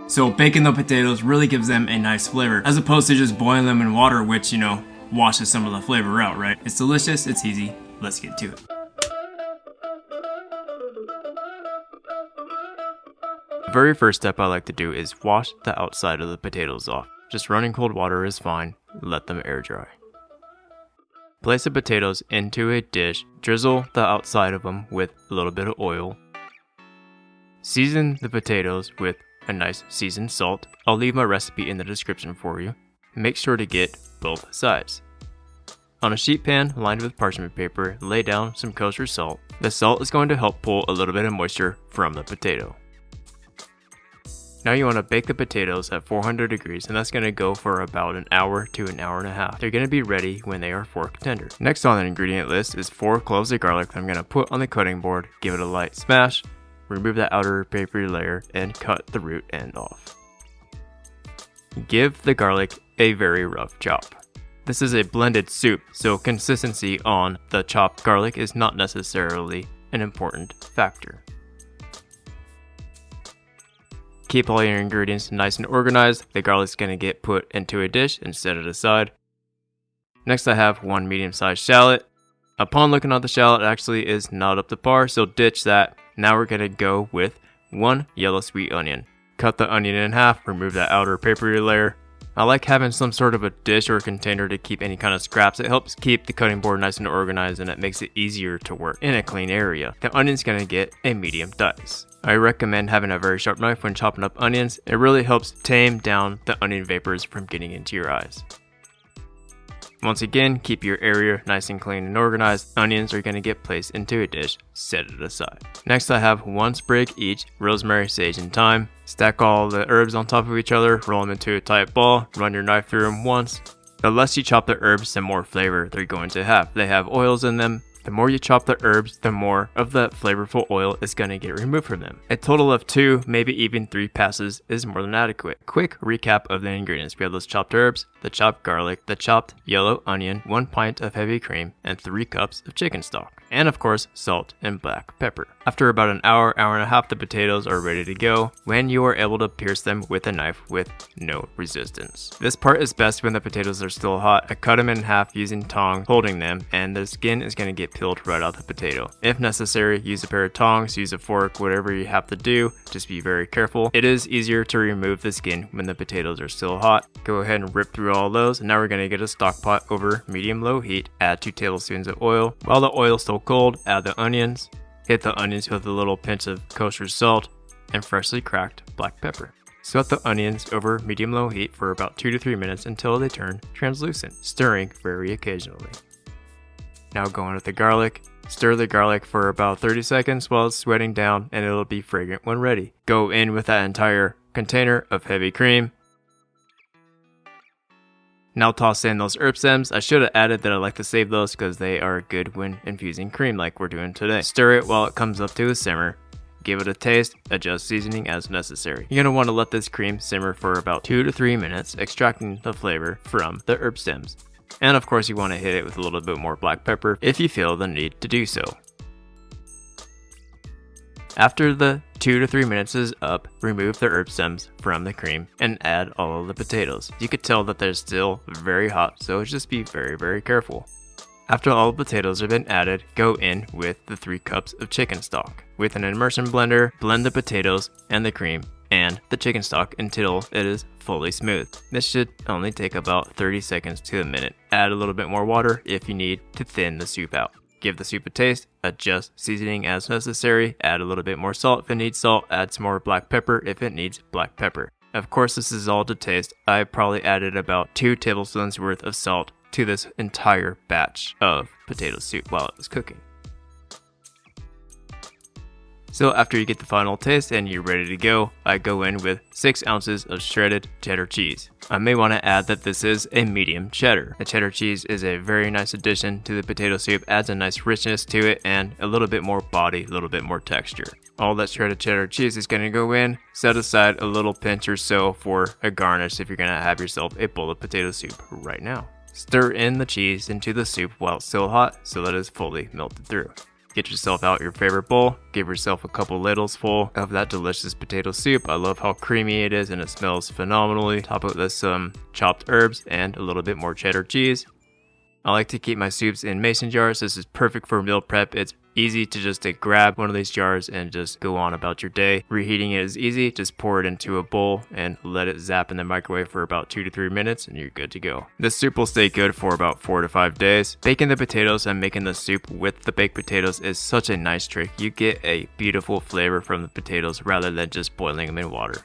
So baking the potatoes really gives them a nice flavor, as opposed to just boiling them in water, which, washes some of the flavor out, right? It's delicious, it's easy, let's get to it. The very first step I like to do is wash the outside of the potatoes off. Just running cold water is fine, let them air dry. Place the potatoes into a dish, drizzle the outside of them with a little bit of oil. Season the potatoes with a nice seasoned salt. I'll leave my recipe in the description for you. Make sure to get both sides. On a sheet pan lined with parchment paper, lay down some kosher salt. The salt is going to help pull a little bit of moisture from the potato. Now you want to bake the potatoes at 400 degrees, and that's going to go for about an hour to an hour and a half. They're going to be ready when they are fork tender. Next on the ingredient list is 4 cloves of garlic that I'm going to put on the cutting board, give it a light smash, remove the outer papery layer, and cut the root end off. Give the garlic a very rough chop. This is a blended soup, so consistency on the chopped garlic is not necessarily an important factor. Keep all your ingredients nice and organized. The garlic's going to get put into a dish and set it aside. Next I have 1 medium-sized shallot. Upon looking at the shallot, it actually is not up to par, so ditch that. Now we're going to go with 1 yellow sweet onion. Cut the onion in half, remove that outer papery layer. I like having some sort of a dish or a container to keep any kind of scraps. It helps keep the cutting board nice and organized, and it makes it easier to work in a clean area. The onion's going to get a medium dice. I recommend having a very sharp knife when chopping up onions. It really helps tame down the onion vapors from getting into your eyes. Once again, keep your area nice and clean and organized. Onions are going to get placed into a dish, set it aside. Next I have 1 sprig each, rosemary, sage, and thyme. Stack all the herbs on top of each other, roll them into a tight ball, run your knife through them once. The less you chop the herbs, the more flavor they're going to have. They have oils in them. The more you chop the herbs, the more of the flavorful oil is going to get removed from them. A total of 2, maybe even 3 passes is more than adequate. Quick recap of the ingredients. We have those chopped herbs, the chopped garlic, the chopped yellow onion, 1 pint of heavy cream, and 3 cups of chicken stock. And of course, salt and black pepper. After about an hour, hour and a half, the potatoes are ready to go when you are able to pierce them with a knife with no resistance. This part is best when the potatoes are still hot. I cut them in half using tongs, holding them, and the skin is going to get peeled right out the potato. If necessary, use a pair of tongs, use a fork, whatever you have to do. Just be very careful. It is easier to remove the skin when the potatoes are still hot. Go ahead and rip through all those. And now we're going to get a stock pot over medium-low heat. Add 2 tablespoons of oil. While the oil is still cold, add the onions. Hit the onions with a little pinch of kosher salt and freshly cracked black pepper. Sweat the onions over medium-low heat for about 2 to 3 minutes until they turn translucent, stirring very occasionally. Now go on with the garlic. Stir the garlic for about 30 seconds while it's sweating down, and it'll be fragrant when ready. Go in with that entire container of heavy cream. Now toss in those herb stems. I should have added that I like to save those because they are good when infusing cream like we're doing today. Stir it while it comes up to a simmer. Give it a taste, adjust seasoning as necessary. You're going to want to let this cream simmer for about 2 to 3 minutes, extracting the flavor from the herb stems. And of course you want to hit it with a little bit more black pepper if you feel the need to do so. After the 2 to 3 minutes is up, remove the herb stems from the cream and add all of the potatoes. You could tell that they're still very hot, so just be very careful. After all the potatoes have been added, go in with the 3 cups of chicken stock. With an immersion blender, blend the potatoes and the cream and the chicken stock until it is fully smooth. This should only take about 30 seconds to a minute. Add a little bit more water if you need to thin the soup out. Give the soup a taste, adjust seasoning as necessary, add a little bit more salt if it needs salt, add some more black pepper if it needs black pepper. Of course, this is all to taste. I probably added about 2 tablespoons worth of salt to this entire batch of potato soup while it was cooking. So after you get the final taste and you're ready to go, I go in with 6 ounces of shredded cheddar cheese. I may want to add that this is a medium cheddar. The cheddar cheese is a very nice addition to the potato soup, adds a nice richness to it and a little bit more body, a little bit more texture. All that shredded cheddar cheese is going to go in. Set aside a little pinch or so for a garnish if you're going to have yourself a bowl of potato soup right now. Stir in the cheese into the soup while it's still hot so that it's fully melted through. Get yourself out your favorite bowl, give yourself a couple ladles full of that delicious potato soup. I love how creamy it is and it smells phenomenally. Top it with some chopped herbs and a little bit more cheddar cheese. I like to keep my soups in mason jars. This is perfect for meal prep. It's easy to just grab one of these jars and just go on about your day. Reheating it is easy. Just pour it into a bowl and let it zap in the microwave for about 2 to 3 minutes and you're good to go. This soup will stay good for about 4 to 5 days. Baking the potatoes and making the soup with the baked potatoes is such a nice trick. You get a beautiful flavor from the potatoes rather than just boiling them in water.